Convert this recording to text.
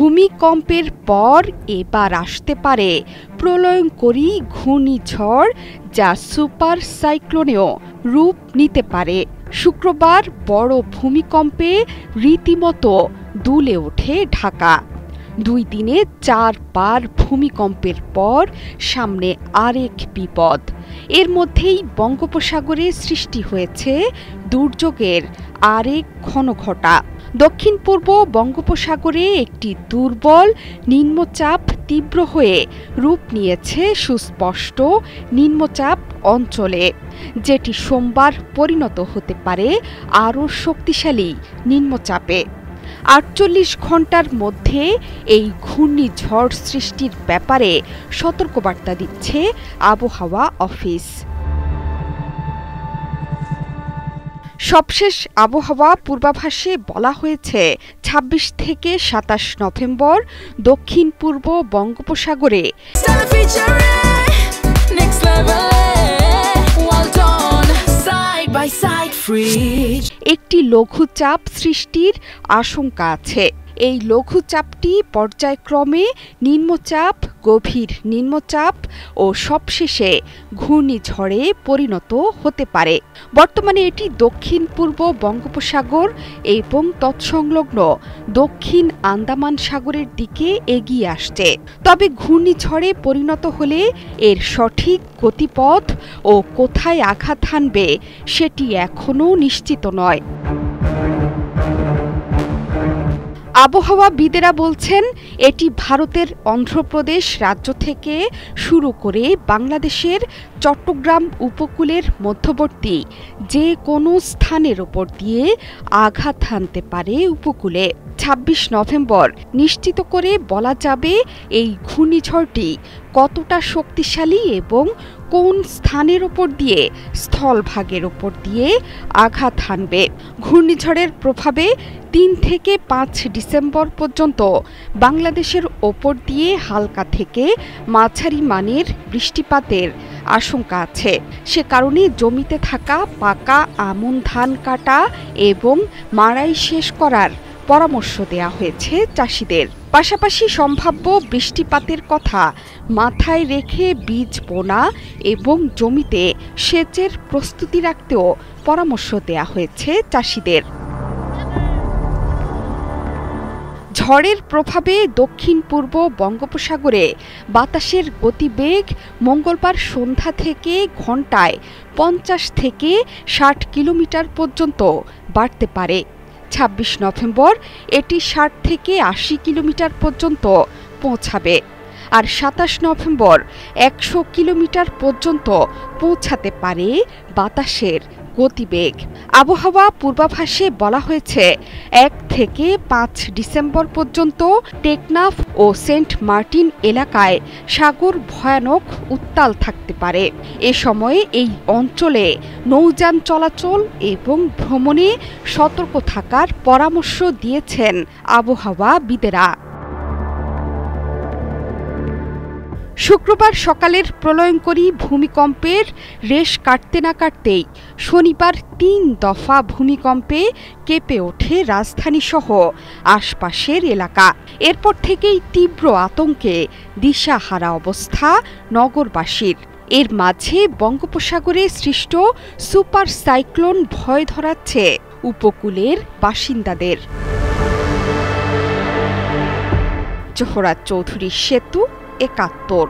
ভূমিকম্পের পর এবার আসতে পারে প্রলয়ঙ্করী ঘূর্ণিঝড়, যা সুপার সাইক্লোনেও রূপ নিতে পারে। শুক্রবার বড় ভূমিকম্পে রীতিমতো দুলে ওঠে ঢাকা। 2 দিনে 4 বার ভূমিকম্পের পর সামনে আরেক বিপদ। এর মধ্যেই বঙ্গোপসাগরে সৃষ্টি হয়েছে দুর্যোগের আরেক ঘনঘটা। দক্ষিণ পূর্ব বঙ্গোপসাগরে একটি দুর্বল নিম্নচাপ তীব্র হয়ে রূপ নিয়েছে সুস্পষ্ট নিম্নচাপ অঞ্চলে, যেটি সোমবার পরিণত হতে পারে আরও শক্তিশালী নিম্নচাপে। 48 ঘণ্টার মধ্যে এই ঘূর্ণিঝড় সৃষ্টির ব্যাপারে সতর্কবার্তা দিচ্ছে আবহাওয়া অফিস। সবশেষ আবহাওয়া পূর্বাভাসে বলা হয়েছে 26 থেকে 27 নভেম্বর দক্ষিণ পূর্ব বঙ্গোপসাগরে একটি লঘুচাপ সৃষ্টির আশঙ্কা আছে। এই লঘুচাপটি পর্যায়ক্রমে নিম্নচাপ, গভীর নিম্নচাপ ও সবশেষে ঘূর্ণিঝড়ে পরিণত হতে পারে। বর্তমানে এটি দক্ষিণ পূর্ব বঙ্গোপসাগর এবং তৎসংলগ্ন দক্ষিণ আন্দামান সাগরের দিকে এগিয়ে আসছে। তবে ঘূর্ণিঝড়ে পরিণত হলে এর সঠিক গতিপথ ও কোথায় আঘাত হানবে সেটি এখনও নিশ্চিত নয়। আবহাওয়াবিদেরা বলছেন, এটি ভারতের অন্ধ্রপ্রদেশ রাজ্য থেকে শুরু করে বাংলাদেশের চট্টগ্রাম উপকূলের মধ্যবর্তী যে কোনো স্থানের উপর দিয়ে আঘাত হানতে পারে উপকূলে। 26 নভেম্বর নিশ্চিত করে বলা যাবে এই ঘূর্ণিঝড়টি কতটা শক্তিশালী এবং কোন স্থানের উপর দিয়ে, স্থলভাগের উপর দিয়ে আঘাত হানবে। ঘূর্ণিঝড়ের প্রভাবে 3 থেকে 5 ডিসেম্বর পর্যন্ত বাংলাদেশের ওপর দিয়ে হালকা থেকে মাঝারি মানের বৃষ্টিপাতের আশঙ্কা আছে। সে কারণে জমিতে থাকা পাকা আমন ধান কাটা এবং মাড়াই শেষ করার পরামর্শ দেয়া হয়েছে চাষিদের। পাশাপাশি সম্ভাব্য বৃষ্টিপাতের কথা মাথায় রেখে বীজ বোনা এবং জমিতে সেচের প্রস্তুতি রাখতেও পরামর্শ দেয়া হয়েছে চাষিদের। ঝড়ের প্রভাবে দক্ষিণ পূর্ব বঙ্গোপসাগরে বাতাসের গতিবেগ মঙ্গলবার সন্ধ্যা থেকে ঘণ্টায় 50 থেকে 60 কিলোমিটার পর্যন্ত বাড়তে পারে। 26 নভেম্বর এটি 60 থেকে 80 কিলোমিটার পর্যন্ত পৌঁছাবে, আর 27 নভেম্বর 100 কিলোমিটার পর্যন্ত পৌঁছাতে পারে বাতাসের গতিবেগ। আবহাওয়া পূর্বাভাসে বলা হয়েছে 1 থেকে 5 ডিসেম্বর পর্যন্ত টেকনাফ ও সেন্ট মার্টিন এলাকায় সাগর ভয়ানক উত্তাল থাকতে পারে। এ সময়ে এই অঞ্চলে নৌযান চলাচল এবং ভ্রমণে সতর্ক থাকার পরামর্শ দিয়েছেন আবহাওয়াবিদেরা। শুক্রবার সকালের প্রলয়ঙ্করী ভূমিকম্পের রেশ কাটতে না কাটতেই শনিবার 3 দফা ভূমিকম্পে কেঁপে ওঠে রাজধানীসহ আশপাশের এলাকা। এরপর থেকেই তীব্র আতঙ্কে দিশাহারা অবস্থা নগরবাসীর। এর মাঝে বঙ্গোপসাগরে সৃষ্ট সুপার সাইক্লোন ভয় ধরাচ্ছে উপকূলের বাসিন্দাদের। জোহরা চৌধুরী সেতু, 71।